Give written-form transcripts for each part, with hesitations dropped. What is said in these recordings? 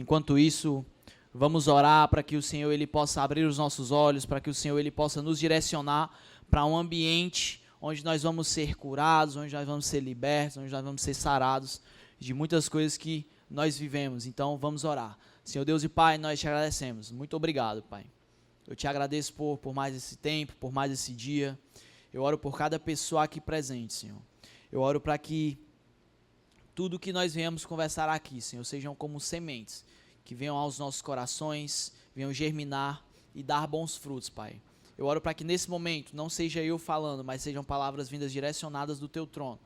Enquanto isso, vamos orar para que o Senhor ele possa abrir os nossos olhos, para que o Senhor ele possa nos direcionar para um ambiente onde nós vamos ser curados, onde nós vamos ser libertos, onde nós vamos ser sarados de muitas coisas que nós vivemos. Então, vamos orar. Senhor Deus e Pai, nós te agradecemos. Muito obrigado, Pai. Eu te agradeço por mais esse tempo, por mais esse dia. Eu oro por cada pessoa aqui presente, Senhor. Eu oro para que tudo que nós venhamos conversar aqui, Senhor, sejam como sementes que venham aos nossos corações, venham germinar e dar bons frutos, Pai. Eu oro para que nesse momento não seja eu falando, mas sejam palavras vindas direcionadas do Teu trono.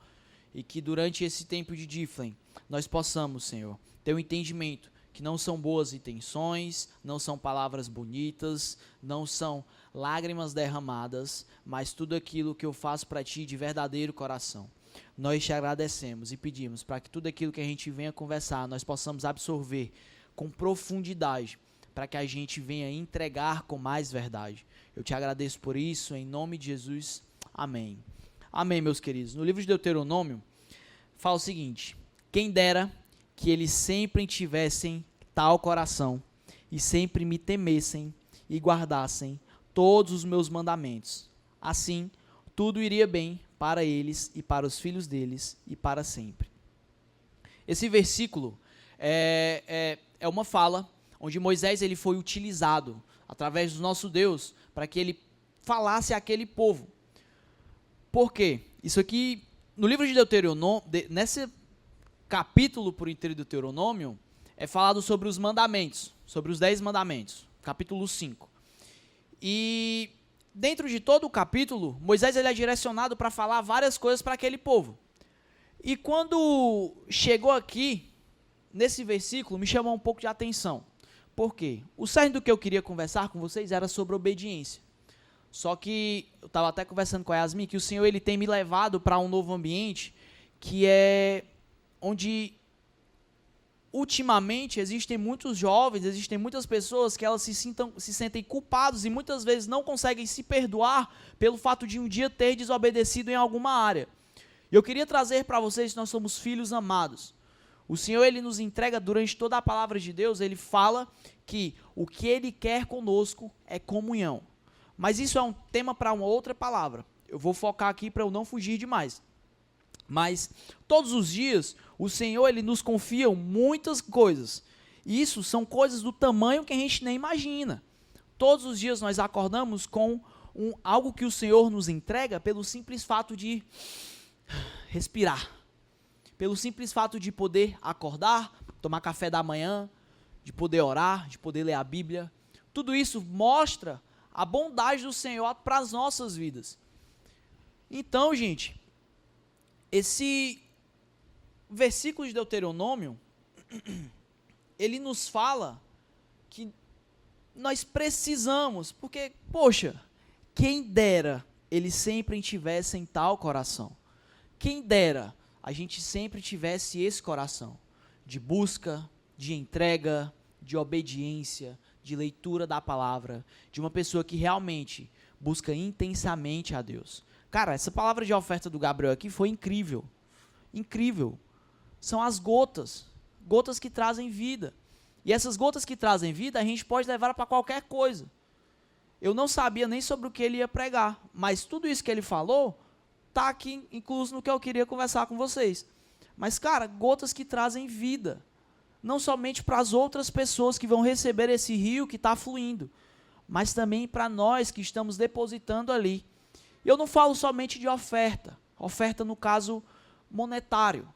E que durante esse tempo de Difflin, nós possamos, Senhor, ter um entendimento que não são boas intenções, não são palavras bonitas, não são lágrimas derramadas, mas tudo aquilo que eu faço para Ti de verdadeiro coração. Nós te agradecemos e pedimos para que tudo aquilo que a gente venha conversar, nós possamos absorver com profundidade, para que a gente venha entregar com mais verdade. Eu te agradeço por isso, em nome de Jesus. Amém. Amém, meus queridos. No livro de Deuteronômio, fala o seguinte: quem dera que eles sempre tivessem tal coração, e sempre me temessem e guardassem todos os meus mandamentos. Assim, tudo iria bem para eles e para os filhos deles e para sempre. Esse versículo é uma fala onde Moisés ele foi utilizado através do nosso Deus para que ele falasse àquele povo. Por quê? Isso aqui, no livro de Deuteronômio, nesse capítulo por inteiro de Deuteronômio, é falado sobre os mandamentos, sobre os 10 mandamentos, capítulo 5. E dentro de todo o capítulo, Moisés ele é direcionado para falar várias coisas para aquele povo. E quando chegou aqui, nesse versículo, me chamou um pouco de atenção. Por quê? O cerne do que eu queria conversar com vocês era sobre obediência. Só que eu estava até conversando com a Yasmin que o Senhor ele tem me levado para um novo ambiente que é onde ultimamente existem muitos jovens, existem muitas pessoas que elas se sentem culpados e muitas vezes não conseguem se perdoar pelo fato de um dia ter desobedecido em alguma área. E eu queria trazer para vocês que nós somos filhos amados. O Senhor ele nos entrega durante toda a palavra de Deus, ele fala que o que ele quer conosco é comunhão. Mas isso é um tema para uma outra palavra. Eu vou focar aqui para eu não fugir demais. Mas todos os dias o Senhor ele nos confia muitas coisas. E isso são coisas do tamanho que a gente nem imagina. Todos os dias nós acordamos com algo que o Senhor nos entrega pelo simples fato de respirar. Pelo simples fato de poder acordar, tomar café da manhã, de poder orar, de poder ler a Bíblia. Tudo isso mostra a bondade do Senhor para as nossas vidas. Então, gente, esse versículo de Deuteronômio, ele nos fala que nós precisamos, porque, poxa, quem dera eles sempre tivessem tal coração. Quem dera a gente sempre tivesse esse coração de busca, de entrega, de obediência, de leitura da palavra, de uma pessoa que realmente busca intensamente a Deus. Cara, essa palavra de oferta do Gabriel aqui foi incrível. Incrível. São as gotas. Gotas que trazem vida. E essas gotas que trazem vida, a gente pode levar para qualquer coisa. Eu não sabia nem sobre o que ele ia pregar, mas tudo isso que ele falou está aqui incluso no que eu queria conversar com vocês. Mas, cara, gotas que trazem vida. Não somente para as outras pessoas que vão receber esse rio que está fluindo, mas também para nós que estamos depositando ali. Eu não falo somente de oferta no caso monetário.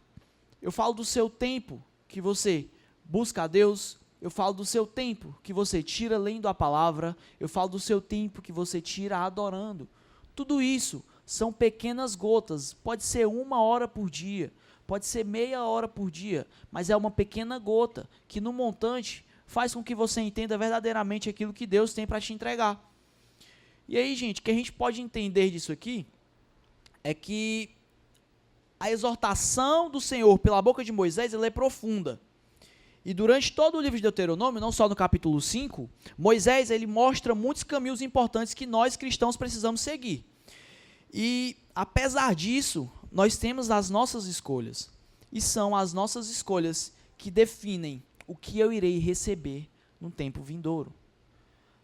Eu falo do seu tempo que você busca a Deus, eu falo do seu tempo que você tira lendo a palavra, eu falo do seu tempo que você tira adorando. Tudo isso são pequenas gotas, pode ser 1 hora por dia, pode ser meia hora por dia, mas é uma pequena gota que no montante faz com que você entenda verdadeiramente aquilo que Deus tem para te entregar. E aí, gente, o que a gente pode entender disso aqui é que a exortação do Senhor pela boca de Moisés ela é profunda. E durante todo o livro de Deuteronômio, não só no capítulo 5, Moisés ele mostra muitos caminhos importantes que nós cristãos precisamos seguir. E apesar disso, nós temos as nossas escolhas. E são as nossas escolhas que definem o que eu irei receber no tempo vindouro.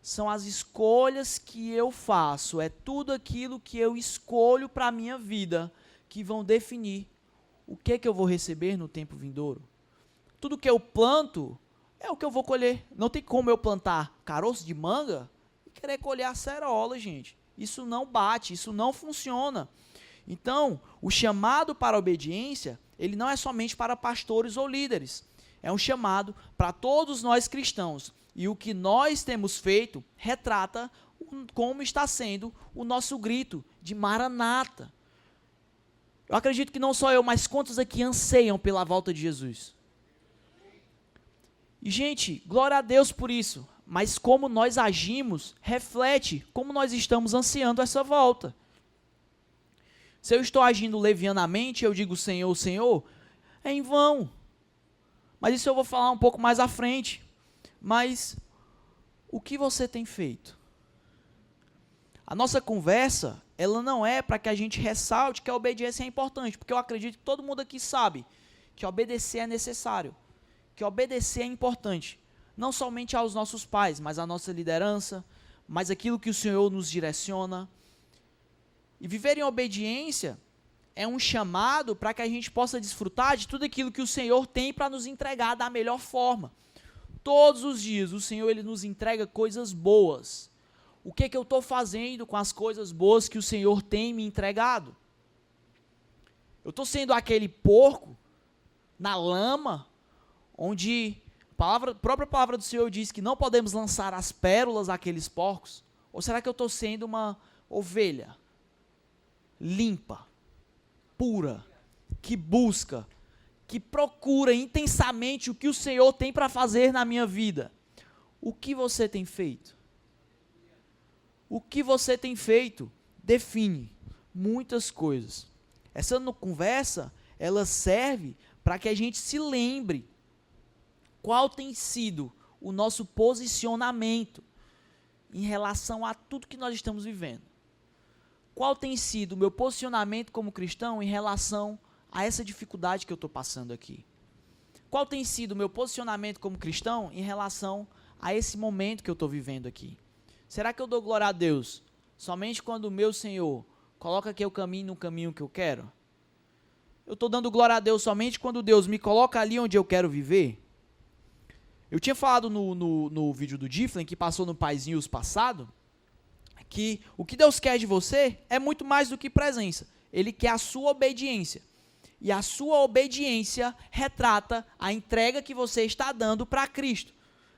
São as escolhas que eu faço, é tudo aquilo que eu escolho para a minha vida que vão definir o que eu vou receber no tempo vindouro. Tudo que eu planto é o que eu vou colher. Não tem como eu plantar caroço de manga e querer colher acerola, gente. Isso não bate, isso não funciona. Então, o chamado para a obediência, ele não é somente para pastores ou líderes. É um chamado para todos nós cristãos. E o que nós temos feito retrata como está sendo o nosso grito de Maranata. Eu acredito que não só eu, mas quantos aqui anseiam pela volta de Jesus? E, gente, glória a Deus por isso. Mas como nós agimos, reflete como nós estamos ansiando essa volta. Se eu estou agindo levianamente, eu digo Senhor, Senhor, é em vão. Mas isso eu vou falar um pouco mais à frente. Mas o que você tem feito? A nossa conversa, ela não é para que a gente ressalte que a obediência é importante, porque eu acredito que todo mundo aqui sabe que obedecer é necessário, que obedecer é importante, não somente aos nossos pais, mas à nossa liderança, mas aquilo que o Senhor nos direciona. E viver em obediência é um chamado para que a gente possa desfrutar de tudo aquilo que o Senhor tem para nos entregar da melhor forma. Todos os dias o Senhor ele nos entrega coisas boas. O que eu estou fazendo com as coisas boas que o Senhor tem me entregado? Eu estou sendo aquele porco na lama, onde a própria palavra do Senhor diz que não podemos lançar as pérolas àqueles porcos? Ou será que eu estou sendo uma ovelha limpa, pura, que busca, que procura intensamente o que o Senhor tem para fazer na minha vida? O que você tem feito? O que você tem feito define muitas coisas. Essa conversa, ela serve para que a gente se lembre qual tem sido o nosso posicionamento em relação a tudo que nós estamos vivendo. Qual tem sido o meu posicionamento como cristão em relação a essa dificuldade que eu estou passando aqui? Qual tem sido o meu posicionamento como cristão em relação a esse momento que eu estou vivendo aqui? Será que eu dou glória a Deus somente quando o meu Senhor coloca que eu caminho no caminho que eu quero? Eu estou dando glória a Deus somente quando Deus me coloca ali onde eu quero viver? Eu tinha falado no vídeo do Difflin, que passou no Pais News passado, que o que Deus quer de você é muito mais do que presença. Ele quer a sua obediência. E a sua obediência retrata a entrega que você está dando para Cristo.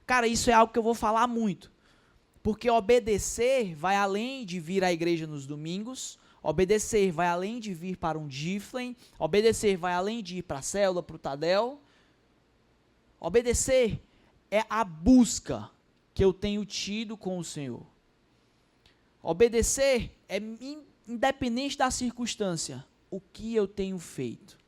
Cara, isso é algo que eu vou falar muito. Porque obedecer vai além de vir à igreja nos domingos, obedecer vai além de vir para um Difflin, obedecer vai além de ir para a célula, para o Tadel. Obedecer é a busca que eu tenho tido com o Senhor. Obedecer é independente da circunstância, o que eu tenho feito.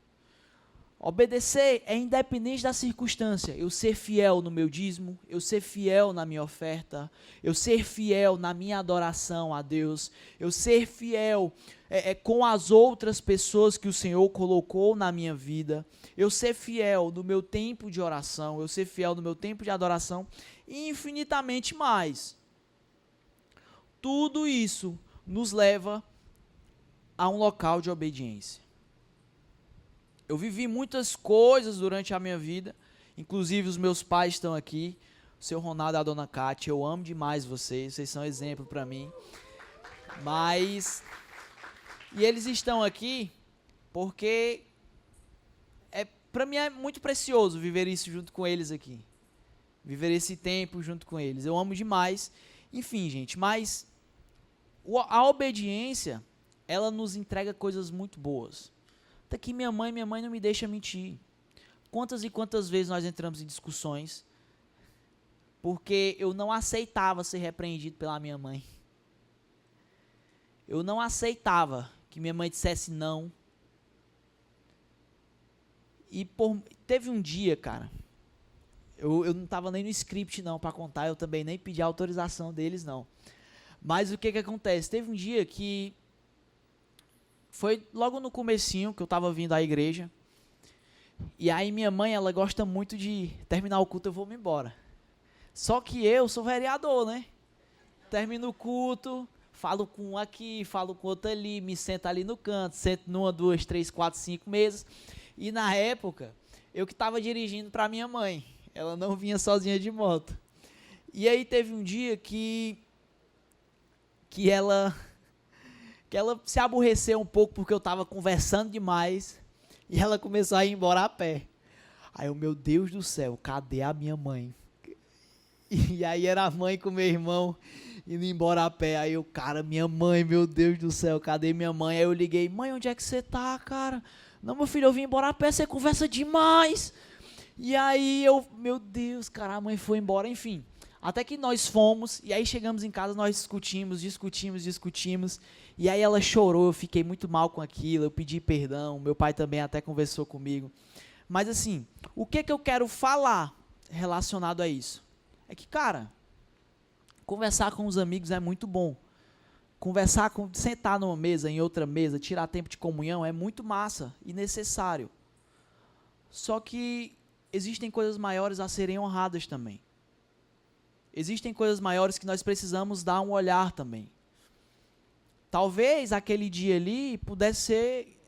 Obedecer é independente da circunstância, eu ser fiel no meu dízimo, eu ser fiel na minha oferta, eu ser fiel na minha adoração a Deus, eu ser fiel com as outras pessoas que o Senhor colocou na minha vida, eu ser fiel no meu tempo de oração, eu ser fiel no meu tempo de adoração e infinitamente mais. Tudo isso nos leva a um local de obediência. Eu vivi muitas coisas durante a minha vida, inclusive os meus pais estão aqui, o seu Ronaldo e a dona Cátia, eu amo demais vocês são exemplo para mim, e eles estão aqui porque para mim é muito precioso viver isso junto com eles aqui, viver esse tempo junto com eles, eu amo demais, enfim gente, mas a obediência, ela nos entrega coisas muito boas. Até que minha mãe não me deixa mentir. Quantas e quantas vezes nós entramos em discussões porque eu não aceitava ser repreendido pela minha mãe. Eu não aceitava que minha mãe dissesse não. E teve um dia, cara, eu não estava nem no script não para contar, eu também nem pedi a autorização deles não. Mas o que acontece? Teve um dia que foi logo no comecinho que eu estava vindo à igreja. E aí minha mãe, ela gosta muito de terminar o culto, eu vou me embora. Só que eu sou vereador, né? Termino o culto, falo com um aqui, falo com outro ali, me sento ali no canto, sento numa, duas, três, quatro, cinco mesas. E na época, eu que estava dirigindo para minha mãe. Ela não vinha sozinha de moto. E aí teve um dia que ela se aborreceu um pouco porque eu estava conversando demais e ela começou a ir embora a pé. Aí eu, meu Deus do céu, cadê a minha mãe? E aí era a mãe com meu irmão indo embora a pé. Aí eu, cara, minha mãe, meu Deus do céu, cadê minha mãe? Aí eu liguei, mãe, onde é que você tá, cara? Não, meu filho, eu vim embora a pé, você conversa demais. E aí eu, meu Deus, cara, a mãe foi embora, enfim. Até que nós fomos, e aí chegamos em casa, nós discutimos. E aí ela chorou, eu fiquei muito mal com aquilo, eu pedi perdão, meu pai também até conversou comigo. Mas assim, o que eu quero falar relacionado a isso? É que, cara, conversar com os amigos é muito bom. Sentar numa mesa, em outra mesa, tirar tempo de comunhão é muito massa e necessário. Só que existem coisas maiores a serem honradas também. Existem coisas maiores que nós precisamos dar um olhar também. Talvez aquele dia ali pudesse ser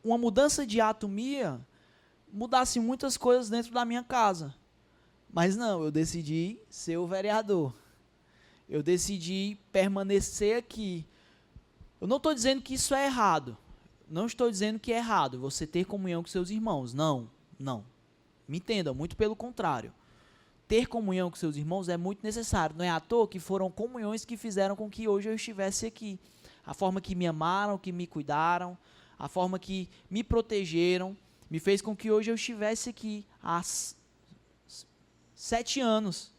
uma mudança de ato minha, mudasse muitas coisas dentro da minha casa. Mas não, eu decidi ser o vereador. Eu decidi permanecer aqui. Eu não estou dizendo que isso é errado. Não estou dizendo que é errado você ter comunhão com seus irmãos. Não. Me entendam, muito pelo contrário. Ter comunhão com seus irmãos é muito necessário. Não é à toa que foram comunhões que fizeram com que hoje eu estivesse aqui. A forma que me amaram, que me cuidaram, a forma que me protegeram, me fez com que hoje eu estivesse aqui há 7 anos.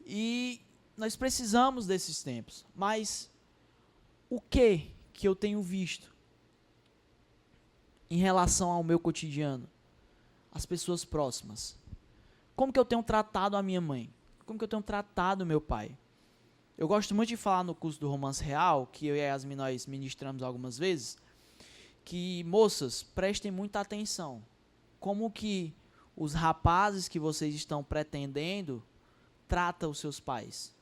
E nós precisamos desses tempos. Mas o que eu tenho visto em relação ao meu cotidiano? As pessoas próximas. Como que eu tenho tratado a minha mãe? Como que eu tenho tratado o meu pai? Eu gosto muito de falar no curso do Romance Real, que eu e a Yasmin nós ministramos algumas vezes, que, moças, prestem muita atenção. Como que os rapazes que vocês estão pretendendo trata os seus pais?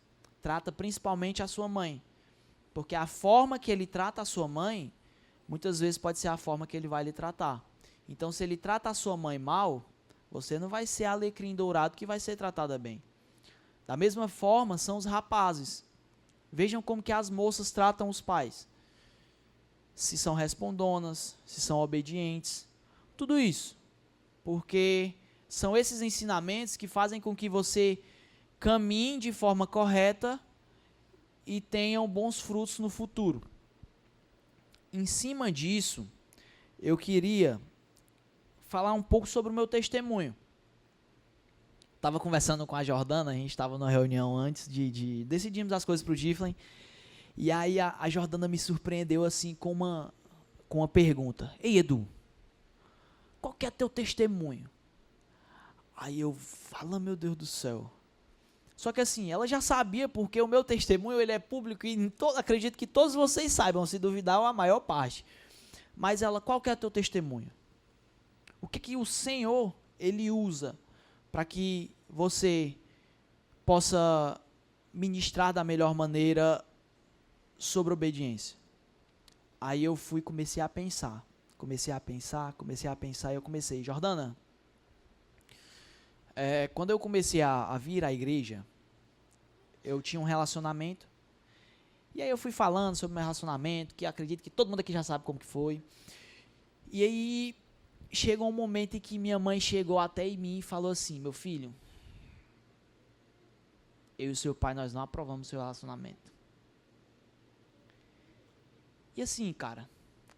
Trata principalmente a sua mãe. Porque a forma que ele trata a sua mãe, muitas vezes pode ser a forma que ele vai lhe tratar. Então, se ele trata a sua mãe mal, você não vai ser alecrim dourado que vai ser tratada bem. Da mesma forma, são os rapazes. Vejam como que as moças tratam os pais. Se são respondonas, se são obedientes. Tudo isso. Porque são esses ensinamentos que fazem com que você caminhe de forma correta e tenham bons frutos no futuro. Em cima disso, eu queria falar um pouco sobre o meu testemunho. Estava conversando com a Jordana, a gente estava numa reunião antes de decidirmos as coisas para o Giflen, e aí a Jordana me surpreendeu assim com uma pergunta. Ei, Edu, qual que é teu testemunho? Aí eu falo, meu Deus do céu. Só que assim, ela já sabia porque o meu testemunho ele é público e acredito que todos vocês saibam, se duvidar, a maior parte. Mas ela, qual que é teu testemunho? O que o Senhor, ele usa para que você possa ministrar da melhor maneira sobre obediência? Aí eu comecei a pensar, e eu comecei, Jordana, quando eu comecei a vir à igreja, eu tinha um relacionamento, e aí eu fui falando sobre o meu relacionamento, que acredito que todo mundo aqui já sabe como que foi, e aí chegou um momento em que minha mãe chegou até em mim e falou assim, meu filho, eu e o seu pai, nós não aprovamos o seu relacionamento. E assim, cara,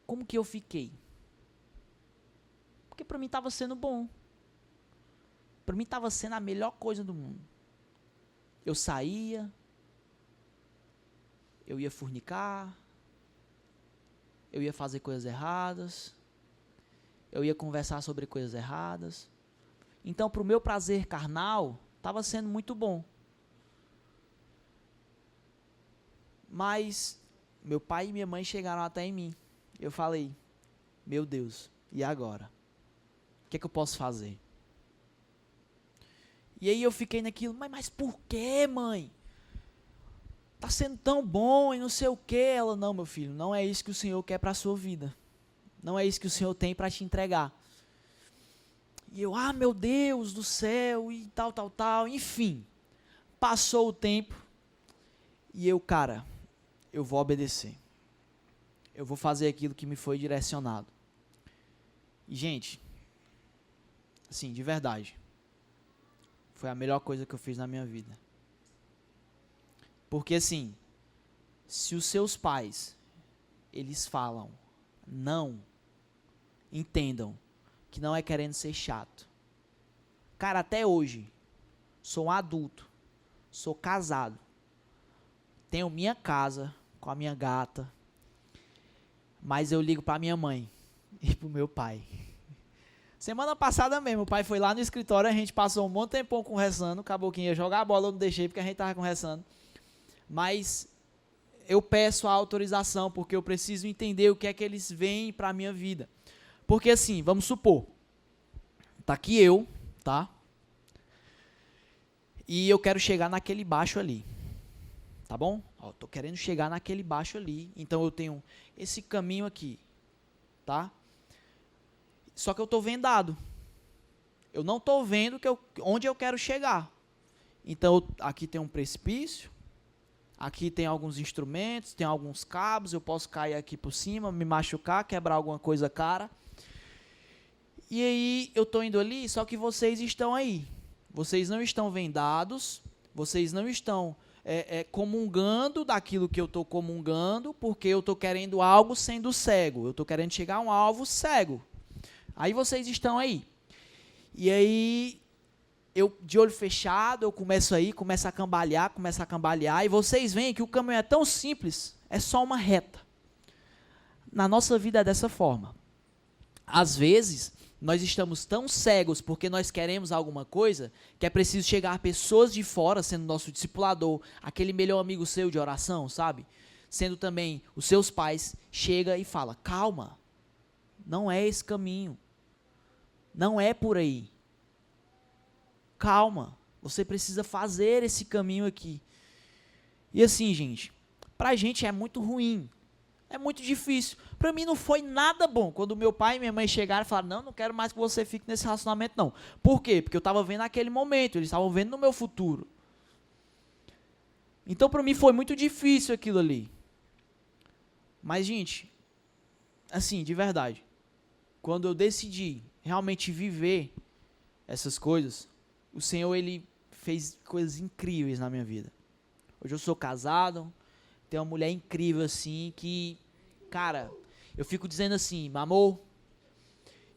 como que eu fiquei? Porque pra mim tava sendo bom. Pra mim tava sendo a melhor coisa do mundo. Eu saía, eu ia fornicar, eu ia fazer coisas erradas, eu ia conversar sobre coisas erradas. Então, pro meu prazer carnal, tava sendo muito bom. Mas meu pai e minha mãe chegaram até em mim. Eu falei, meu Deus, e agora? que é que eu posso fazer? E aí eu fiquei naquilo, mas por que, mãe? Tá sendo tão bom e não sei o que. Ela, não, meu filho, não é isso que o Senhor quer para a sua vida. Não é isso que o Senhor tem para te entregar. E eu, meu Deus do céu, e tal, enfim. Passou o tempo e eu, cara, eu vou obedecer. Eu vou fazer aquilo que me foi direcionado. E, gente, assim, de verdade, foi a melhor coisa que eu fiz na minha vida. Porque, assim, se os seus pais, eles falam, não, entendam que não é querendo ser chato. Cara, até hoje, sou um adulto, sou casado, tenho minha casa com a minha gata, mas eu ligo para minha mãe e pro meu pai. Semana passada mesmo, o pai foi lá no escritório, a gente passou um bom tempão conversando, acabou que ia jogar a bola, eu não deixei porque a gente tava conversando. Mas eu peço a autorização porque eu preciso entender o que é que eles veem para a minha vida. Porque assim, vamos supor, tá aqui eu, tá? E eu quero chegar naquele baixo ali, tá bom? Tô querendo chegar naquele baixo ali, então eu tenho esse caminho aqui, tá? Só que eu tô vendado. Eu não tô vendo onde eu quero chegar. Então, aqui tem um precipício, aqui tem alguns instrumentos, tem alguns cabos, eu posso cair aqui por cima, me machucar, quebrar alguma coisa cara. E aí, eu tô indo ali, só que vocês estão aí. Vocês não estão vendados, vocês não estão comungando daquilo que eu estou comungando, porque eu estou querendo algo sendo cego. Eu estou querendo chegar a um alvo cego. Aí vocês estão aí. E aí, eu de olho fechado, eu começo a cambalear, e vocês veem que o caminho é tão simples, é só uma reta. Na nossa vida é dessa forma. Às vezes, nós estamos tão cegos porque nós queremos alguma coisa, que é preciso chegar pessoas de fora, sendo nosso discipulador, aquele melhor amigo seu de oração, sabe? Sendo também os seus pais, chega e fala, calma, não é esse caminho, não é por aí. Calma, você precisa fazer esse caminho aqui. E assim, gente, pra gente é muito ruim, é muito difícil. Para mim não foi nada bom quando meu pai e minha mãe chegaram e falaram, não quero mais que você fique nesse relacionamento não. Por quê? Porque eu estava vendo aquele momento, eles estavam vendo no meu futuro. Então para mim foi muito difícil aquilo ali. Mas gente, assim, de verdade, quando eu decidi realmente viver essas coisas, o Senhor, Ele fez coisas incríveis na minha vida. Hoje eu sou casado, tenho uma mulher incrível assim, que, cara, eu fico dizendo assim, amor,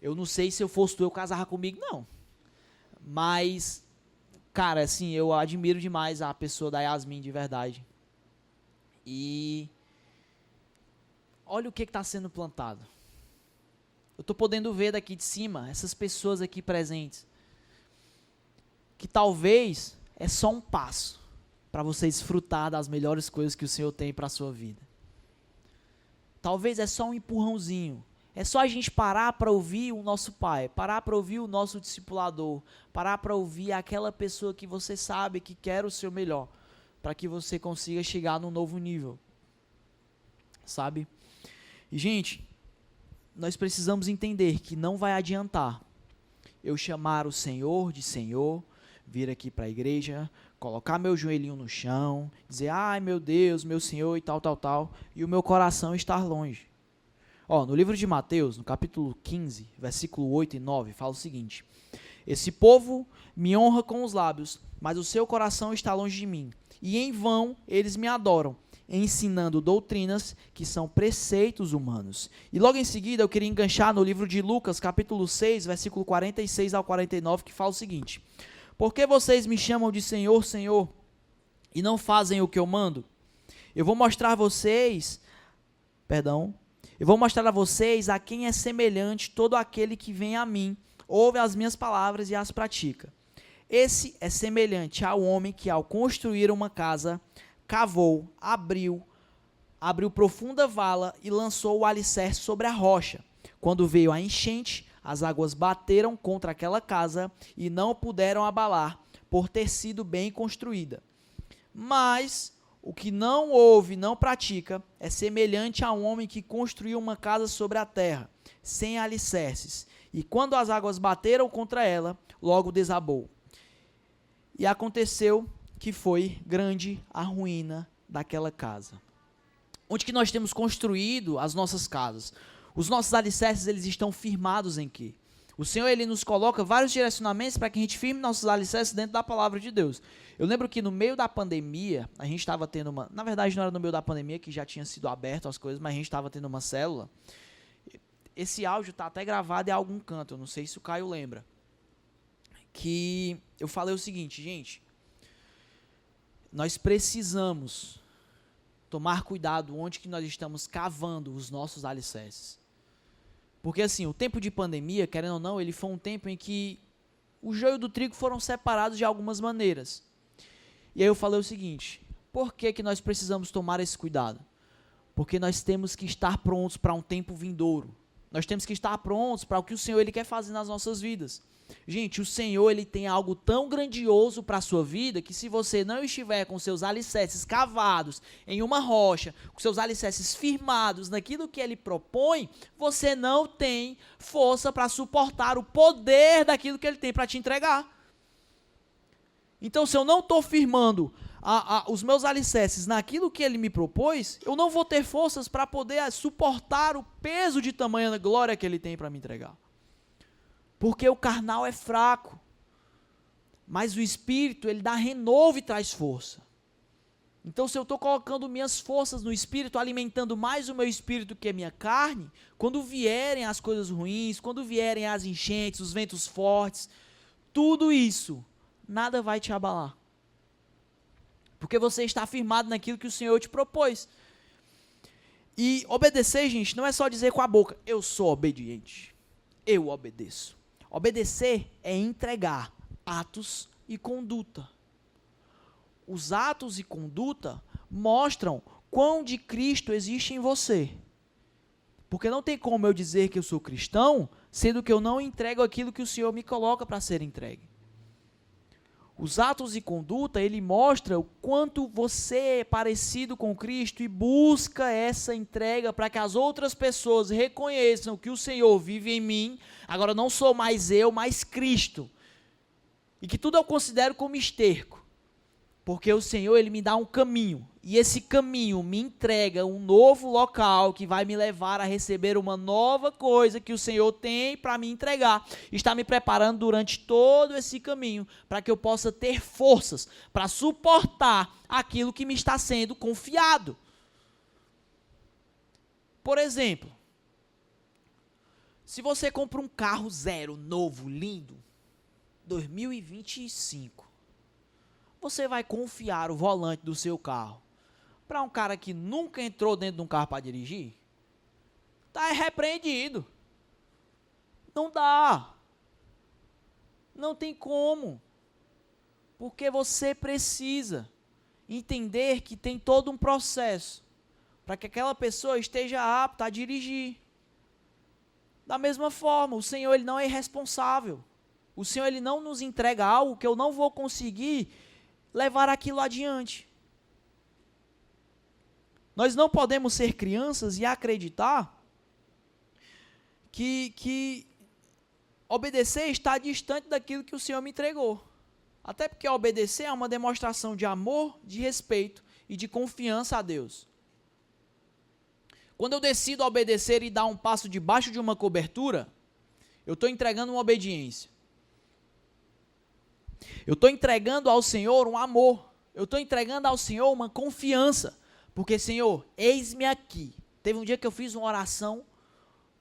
eu não sei se eu fosse tu, eu casava comigo, não. Mas, cara, assim, eu admiro demais a pessoa da Yasmin, de verdade. E olha o que está sendo plantado. Eu estou podendo ver daqui de cima, essas pessoas aqui presentes, que talvez é só um passo para você desfrutar das melhores coisas que o Senhor tem para a sua vida. Talvez é só um empurrãozinho. É só a gente parar para ouvir o nosso pai, parar para ouvir o nosso discipulador, parar para ouvir aquela pessoa que você sabe que quer o seu melhor, para que você consiga chegar num novo nível. Sabe? E, gente, nós precisamos entender que não vai adiantar eu chamar o Senhor de Senhor, vir aqui para a igreja, colocar meu joelhinho no chão, dizer, ai meu Deus, meu Senhor e tal, e o meu coração estar longe. No livro de Mateus, no capítulo 15, versículo 8 e 9, fala o seguinte, esse povo me honra com os lábios, mas o seu coração está longe de mim, e em vão eles me adoram, ensinando doutrinas que são preceitos humanos. E logo em seguida eu queria enganchar no livro de Lucas, capítulo 6, versículo 46 ao 49, que fala o seguinte, por que vocês me chamam de Senhor, Senhor, e não fazem o que eu mando? Eu vou mostrar a vocês a quem é semelhante todo aquele que vem a mim, ouve as minhas palavras e as pratica. Esse é semelhante ao homem que, ao construir uma casa, cavou, abriu profunda vala e lançou o alicerce sobre a rocha. Quando veio a enchente, as águas bateram contra aquela casa e não puderam abalar, por ter sido bem construída. Mas o que não ouve, não pratica, é semelhante a um homem que construiu uma casa sobre a terra, sem alicerces, e quando as águas bateram contra ela, logo desabou. E aconteceu que foi grande a ruína daquela casa. Onde que nós temos construído as nossas casas? Os nossos alicerces, eles estão firmados em quê? O Senhor, ele nos coloca vários direcionamentos para que a gente firme nossos alicerces dentro da palavra de Deus. Eu lembro que no meio da pandemia, a gente estava tendo uma... Na verdade, não era no meio da pandemia, que já tinha sido aberto as coisas, mas a gente estava tendo uma célula. Esse áudio está até gravado em algum canto, eu não sei se o Caio lembra. Que eu falei o seguinte, gente, nós precisamos tomar cuidado onde que nós estamos cavando os nossos alicerces. Porque assim, o tempo de pandemia, querendo ou não, ele foi um tempo em que o joio do trigo foram separados de algumas maneiras. E aí eu falei o seguinte, por que que nós precisamos tomar esse cuidado? Porque nós temos que estar prontos para um tempo vindouro. Nós temos que estar prontos para o que o Senhor ele quer fazer nas nossas vidas. Gente, o Senhor ele tem algo tão grandioso para a sua vida que se você não estiver com seus alicerces cavados em uma rocha, com seus alicerces firmados naquilo que ele propõe, você não tem força para suportar o poder daquilo que ele tem para te entregar. Então, se eu não estou firmando os meus alicerces naquilo que ele me propôs, eu não vou ter forças para poder suportar o peso de tamanha glória que ele tem para me entregar. Porque o carnal é fraco, mas o Espírito, ele dá renovo e traz força. Então, se eu estou colocando minhas forças no Espírito, alimentando mais o meu Espírito que a minha carne, quando vierem as coisas ruins, quando vierem as enchentes, os ventos fortes, tudo isso, nada vai te abalar. Porque você está firmado naquilo que o Senhor te propôs. E obedecer, gente, não é só dizer com a boca, eu sou obediente, eu obedeço. Obedecer é entregar atos e conduta. Os atos e conduta mostram quão de Cristo existe em você. Porque não tem como eu dizer que eu sou cristão, sendo que eu não entrego aquilo que o Senhor me coloca para ser entregue. Os atos e conduta, ele mostra o quanto você é parecido com Cristo e busca essa entrega para que as outras pessoas reconheçam que o Senhor vive em mim, agora não sou mais eu, mas Cristo. E que tudo eu considero como esterco, porque o Senhor, ele me dá um caminho, e esse caminho me entrega um novo local que vai me levar a receber uma nova coisa que o Senhor tem para me entregar. Está me preparando durante todo esse caminho para que eu possa ter forças para suportar aquilo que me está sendo confiado. Por exemplo, se você compra um carro zero, novo, lindo, 2025, você vai confiar o volante do seu carro para um cara que nunca entrou dentro de um carro para dirigir? Está repreendido. Não dá. Não tem como. Porque você precisa entender que tem todo um processo para que aquela pessoa esteja apta a dirigir. Da mesma forma, o Senhor, ele não é irresponsável. O Senhor, ele não nos entrega algo que eu não vou conseguir levar aquilo adiante. Nós não podemos ser crianças e acreditar que obedecer está distante daquilo que o Senhor me entregou. Até porque obedecer é uma demonstração de amor, de respeito e de confiança a Deus. Quando eu decido obedecer e dar um passo debaixo de uma cobertura, eu estou entregando uma obediência. Eu estou entregando ao Senhor um amor. Eu estou entregando ao Senhor uma confiança. Porque, Senhor, eis-me aqui. Teve um dia que eu fiz uma oração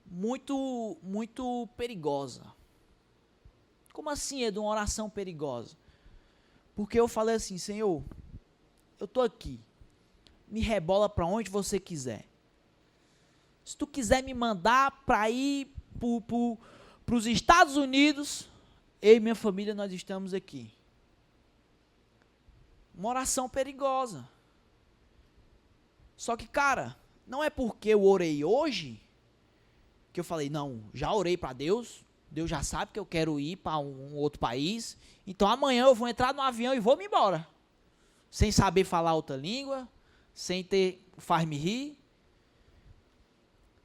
muito perigosa. Como assim é de uma oração perigosa? Porque eu falei assim, Senhor, eu estou aqui. Me rebola para onde você quiser. Se tu quiser me mandar para ir para os Estados Unidos, eu e minha família, nós estamos aqui. Uma oração perigosa. Só que, cara, não é porque eu orei hoje que eu falei, não, já orei para Deus, Deus já sabe que eu quero ir para um outro país, então amanhã eu vou entrar no avião e vou me embora. Sem saber falar outra língua, sem ter faz-me rir.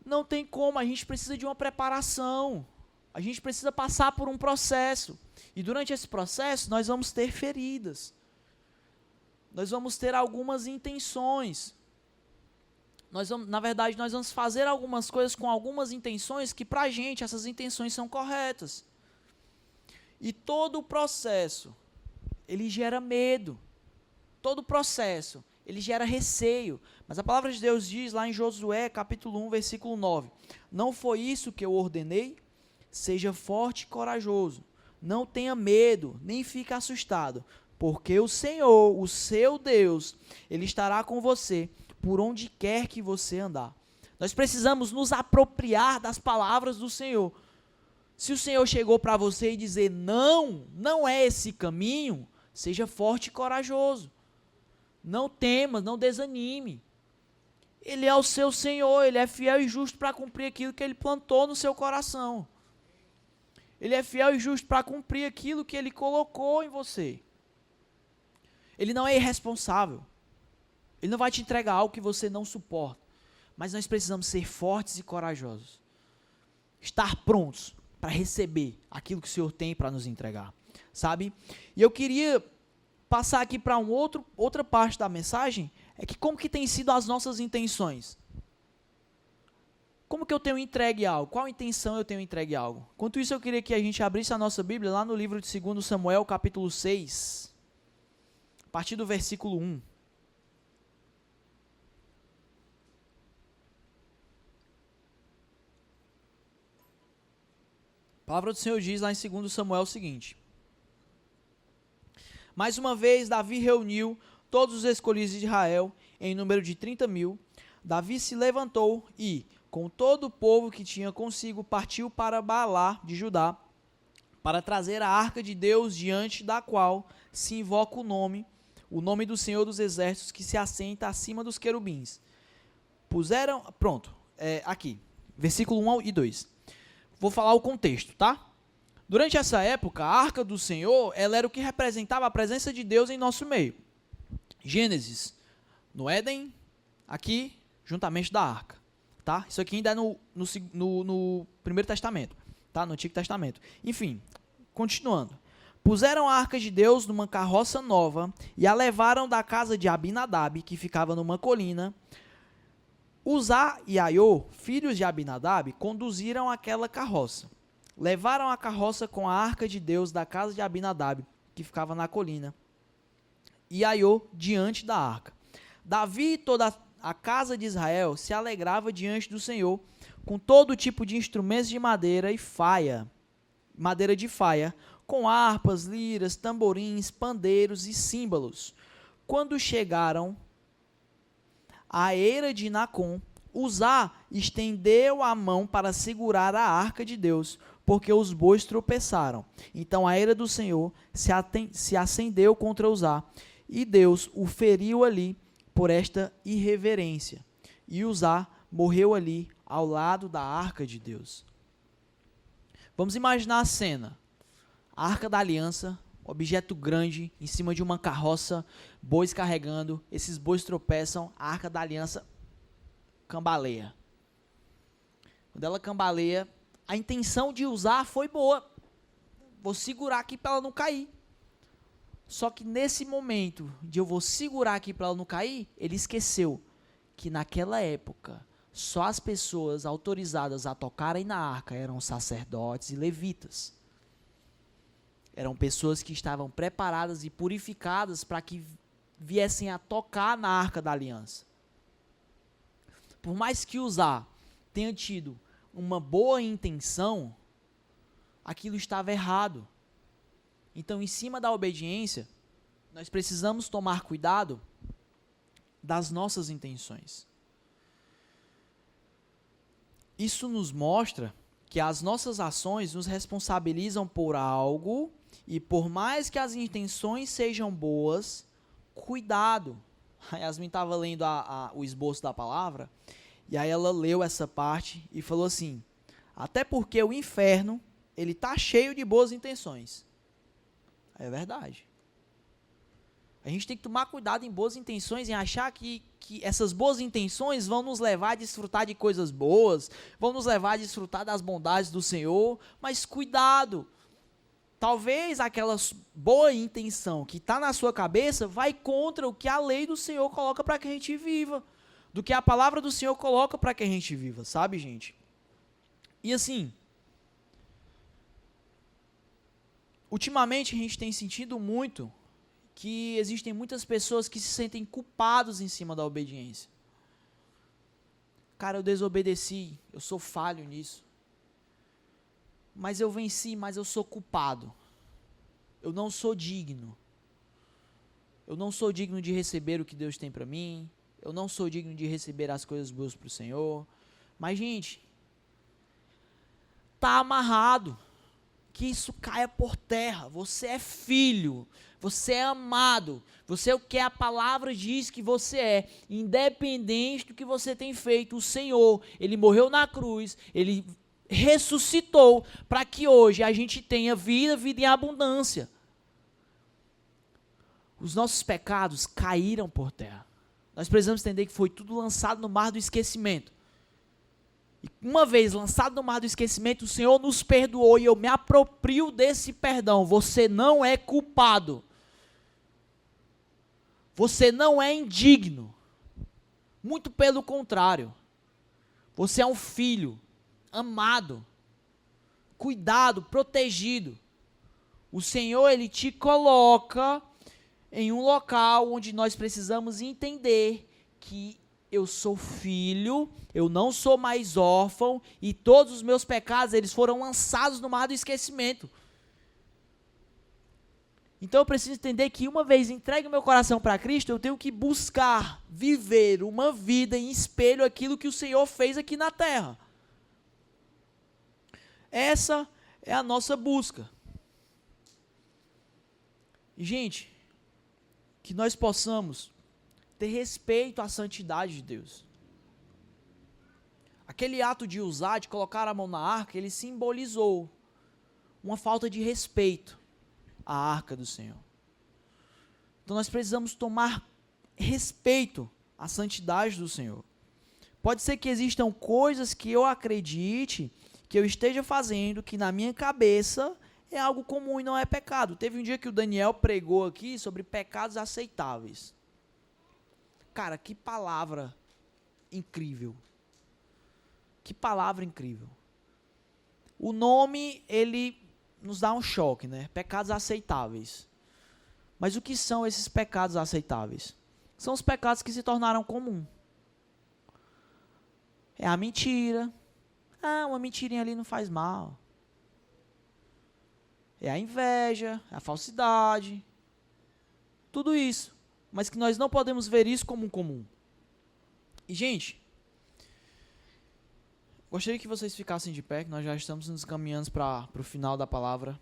Não tem como, a gente precisa de uma preparação. A gente precisa passar por um processo. E durante esse processo nós vamos ter feridas. Nós vamos ter algumas intenções. Na verdade, nós vamos fazer algumas coisas com algumas intenções que, para a gente, essas intenções são corretas. E todo o processo, ele gera medo. Todo o processo, ele gera receio. Mas a palavra de Deus diz lá em Josué, capítulo 1, versículo 9. Não foi isso que eu ordenei? Seja forte e corajoso. Não tenha medo, nem fique assustado. Porque o Senhor, o seu Deus, Ele estará com você por onde quer que você andar. Nós precisamos nos apropriar das palavras do Senhor. Se o Senhor chegou para você e dizer, não, não é esse caminho, seja forte e corajoso. Não tema, não desanime. Ele é o seu Senhor, Ele é fiel e justo para cumprir aquilo que Ele plantou no seu coração. Ele é fiel e justo para cumprir aquilo que Ele colocou em você. Ele não é irresponsável. Ele não vai te entregar algo que você não suporta. Mas nós precisamos ser fortes e corajosos. Estar prontos para receber aquilo que o Senhor tem para nos entregar. Sabe? E eu queria passar aqui para outra parte da mensagem, é que como que tem sido as nossas intenções? Como que eu tenho entregue algo? Qual intenção eu tenho entregue algo? Enquanto isso, eu queria que a gente abrisse a nossa Bíblia lá no livro de 2 Samuel, capítulo 6, a partir do versículo 1. A palavra do Senhor diz lá em 2 Samuel o seguinte: mais uma vez, Davi reuniu todos os escolhidos de Israel, em número de 30.000. Davi se levantou e, com todo o povo que tinha consigo, partiu para Baalá de Judá, para trazer a arca de Deus, diante da qual se invoca o nome do Senhor dos Exércitos, que se assenta acima dos querubins. Aqui, versículo 1 e 2. Vou falar o contexto, tá? Durante essa época, a arca do Senhor, ela era o que representava a presença de Deus em nosso meio. Gênesis, no Éden, aqui, juntamente da arca, tá? Isso aqui ainda é no Primeiro Testamento, tá? No Antigo Testamento. Enfim, continuando. Puseram a arca de Deus numa carroça nova e a levaram da casa de Abinadab, que ficava numa colina. Uzá e Aiô, filhos de Abinadab, conduziram aquela carroça. Levaram a carroça com a arca de Deus da casa de Abinadab, que ficava na colina, e Aiô diante da arca. Davi e toda a casa de Israel se alegrava diante do Senhor, com todo tipo de instrumentos de madeira de faia, com harpas, liras, tamborins, pandeiros e símbolos. Quando chegaram à eira de Nacon, Uzá estendeu a mão para segurar a arca de Deus, porque os bois tropeçaram. Então a ira do Senhor se acendeu contra Uzá, e Deus o feriu ali por esta irreverência. E Uzá morreu ali ao lado da arca de Deus. Vamos imaginar a cena. A arca da aliança, objeto grande, em cima de uma carroça, bois carregando, esses bois tropeçam, a arca da aliança cambaleia. Quando ela cambaleia, a intenção de Uzá foi boa. Vou segurar aqui para ela não cair. Só que nesse momento de eu vou segurar aqui para ela não cair, ele esqueceu que naquela época só as pessoas autorizadas a tocarem na arca eram sacerdotes e levitas. Eram pessoas que estavam preparadas e purificadas para que viessem a tocar na arca da aliança. Por mais que Uzá tenha tido uma boa intenção, aquilo estava errado. Então, em cima da obediência, nós precisamos tomar cuidado das nossas intenções. Isso nos mostra que as nossas ações nos responsabilizam por algo, e por mais que as intenções sejam boas, cuidado. A Yasmin estava lendo o esboço da palavra, e aí ela leu essa parte e falou assim: até porque o inferno, ele está cheio de boas intenções. É verdade. A gente tem que tomar cuidado em boas intenções, em achar que essas boas intenções vão nos levar a desfrutar de coisas boas, vão nos levar a desfrutar das bondades do Senhor, mas cuidado. Talvez aquela boa intenção que está na sua cabeça vai contra o que a lei do Senhor coloca para que a gente viva, do que a palavra do Senhor coloca para que a gente viva, sabe, gente? E assim, ultimamente a gente tem sentido muito que existem muitas pessoas que se sentem culpados em cima da obediência. Cara, eu desobedeci, eu sou falho nisso. Mas eu venci, mas eu sou culpado. Eu não sou digno. Eu não sou digno de receber o que Deus tem para mim. Eu não sou digno de receber as coisas boas para o Senhor. Mas, gente, tá amarrado. Que isso caia por terra. Você é filho. Você é amado. Você é o que a palavra diz que você é. Independente do que você tem feito, o Senhor, Ele morreu na cruz, Ele ressuscitou para que hoje a gente tenha vida em abundância. Os nossos pecados caíram por terra. Nós precisamos entender que foi tudo lançado no mar do esquecimento. E uma vez lançado no mar do esquecimento, o Senhor nos perdoou e eu me aproprio desse perdão. Você não é culpado. Você não é indigno. Muito pelo contrário. Você é um filho amado, cuidado, protegido. O Senhor, Ele te coloca em um local onde nós precisamos entender que eu sou filho, eu não sou mais órfão e todos os meus pecados, eles foram lançados no mar do esquecimento. Então eu preciso entender que uma vez entregue o meu coração para Cristo, eu tenho que buscar viver uma vida em espelho aquilo que o Senhor fez aqui na terra. Essa é a nossa busca. E, gente, que nós possamos ter respeito à santidade de Deus. Aquele ato de usar, de colocar a mão na arca, ele simbolizou uma falta de respeito à arca do Senhor. Então nós precisamos tomar respeito à santidade do Senhor. Pode ser que existam coisas que eu acredite, que eu esteja fazendo, que na minha cabeça é algo comum e não é pecado. Teve um dia que o Daniel pregou aqui sobre pecados aceitáveis. Cara, que palavra incrível. Que palavra incrível. O nome, ele nos dá um choque, né? Pecados aceitáveis. Mas o que são esses pecados aceitáveis? São os pecados que se tornaram comum. É a mentira. Ah, uma mentirinha ali não faz mal. É a inveja, a falsidade. Tudo isso. Mas que nós não podemos ver isso como um comum. E, gente, gostaria que vocês ficassem de pé, que nós já estamos nos caminhando para o final da palavra.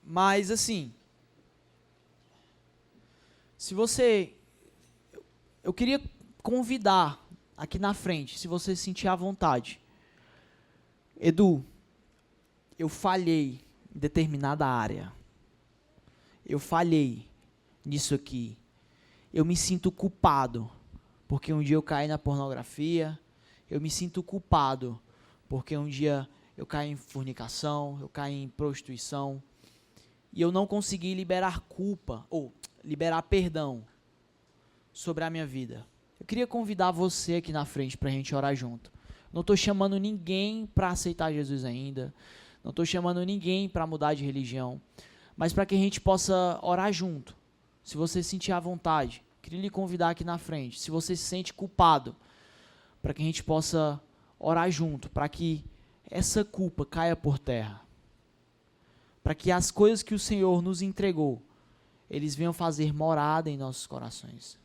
Mas, assim, se você... Eu queria convidar aqui na frente, se você sentir à vontade. Edu, eu falhei em determinada área. Eu falhei nisso aqui. Eu me sinto culpado, porque um dia eu caí na pornografia. Eu me sinto culpado, porque um dia eu caí em fornicação, eu caí em prostituição. E eu não consegui liberar culpa, ou liberar perdão sobre a minha vida. Eu queria convidar você aqui na frente para a gente orar junto. Não estou chamando ninguém para aceitar Jesus ainda. Não estou chamando ninguém para mudar de religião. Mas para que a gente possa orar junto. Se você sentir à vontade, queria lhe convidar aqui na frente. Se você se sente culpado, para que a gente possa orar junto, para que essa culpa caia por terra. Para que as coisas que o Senhor nos entregou, eles venham fazer morada em nossos corações.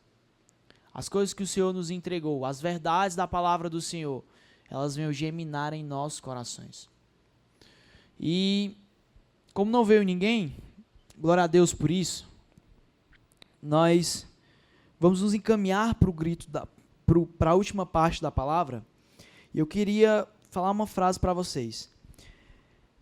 As coisas que o Senhor nos entregou, as verdades da palavra do Senhor, elas venham germinar em nossos corações. E, como não veio ninguém, glória a Deus por isso, nós vamos nos encaminhar para o grito, para a última parte da palavra. E eu queria falar uma frase para vocês.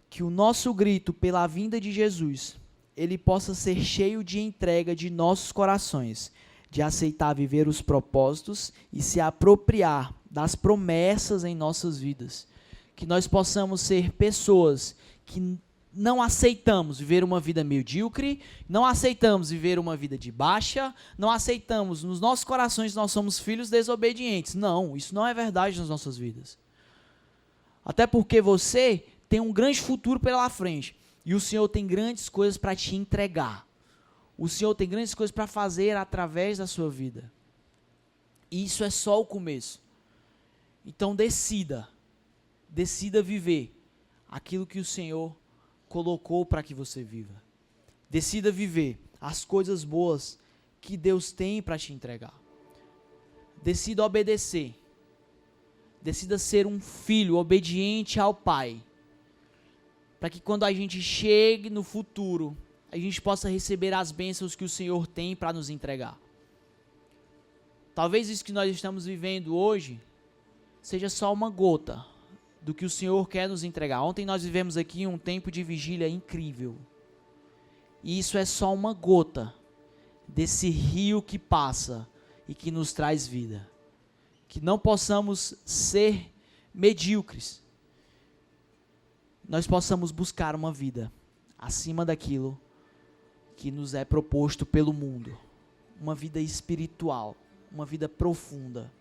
Que o nosso grito pela vinda de Jesus, ele possa ser cheio de entrega de nossos corações, de aceitar viver os propósitos e se apropriar das promessas em nossas vidas. Que nós possamos ser pessoas que não aceitamos viver uma vida medíocre, não aceitamos viver uma vida de baixa, não aceitamos, nos nossos corações nós somos filhos desobedientes. Não, isso não é verdade nas nossas vidas. Até porque você tem um grande futuro pela frente e o Senhor tem grandes coisas para te entregar. O Senhor tem grandes coisas para fazer através da sua vida. E isso é só o começo. Então decida viver aquilo que o Senhor colocou para que você viva. Decida viver as coisas boas que Deus tem para te entregar. Decida obedecer. Decida ser um filho obediente ao Pai. Para que quando a gente chegue no futuro, a gente possa receber as bênçãos que o Senhor tem para nos entregar. Talvez isso que nós estamos vivendo hoje seja só uma gota do que o Senhor quer nos entregar. Ontem nós vivemos aqui um tempo de vigília incrível. E isso é só uma gota desse rio que passa e que nos traz vida. Que não possamos ser medíocres. Nós possamos buscar uma vida acima daquilo que nos é proposto pelo mundo. Uma vida espiritual, uma vida profunda.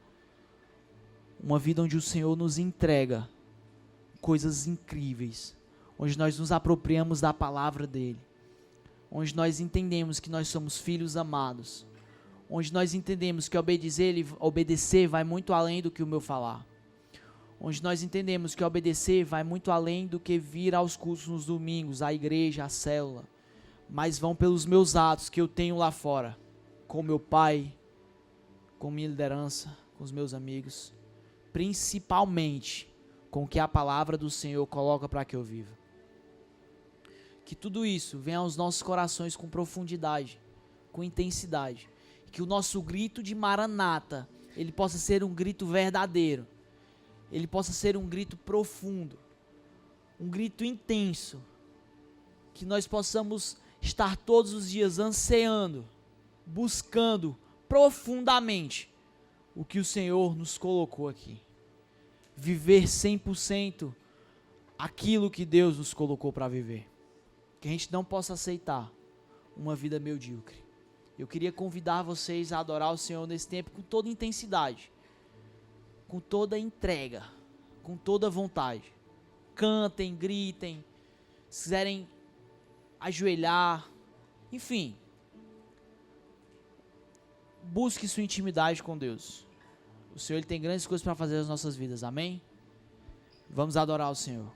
Uma vida onde o Senhor nos entrega coisas incríveis, onde nós nos apropriamos da palavra dele, onde nós entendemos que nós somos filhos amados, onde nós entendemos que obedecer vai muito além do que o meu falar, onde nós entendemos que obedecer vai muito além do que vir aos cultos nos domingos, à igreja, à célula, mas vão pelos meus atos que eu tenho lá fora, com meu pai, com minha liderança, com os meus amigos, principalmente com o que a palavra do Senhor coloca para que eu viva. Que tudo isso venha aos nossos corações com profundidade, com intensidade. Que o nosso grito de Maranata, ele possa ser um grito verdadeiro. Ele possa ser um grito profundo, um grito intenso. Que nós possamos estar todos os dias ansiando, buscando profundamente o que o Senhor nos colocou aqui. Viver 100% aquilo que Deus nos colocou para viver. Que a gente não possa aceitar uma vida medíocre. Eu queria convidar vocês a adorar o Senhor nesse tempo com toda intensidade, com toda entrega, com toda vontade. Cantem, gritem, se quiserem ajoelhar, enfim. Busque sua intimidade com Deus. O Senhor ele tem grandes coisas para fazer nas nossas vidas, amém? Vamos adorar o Senhor.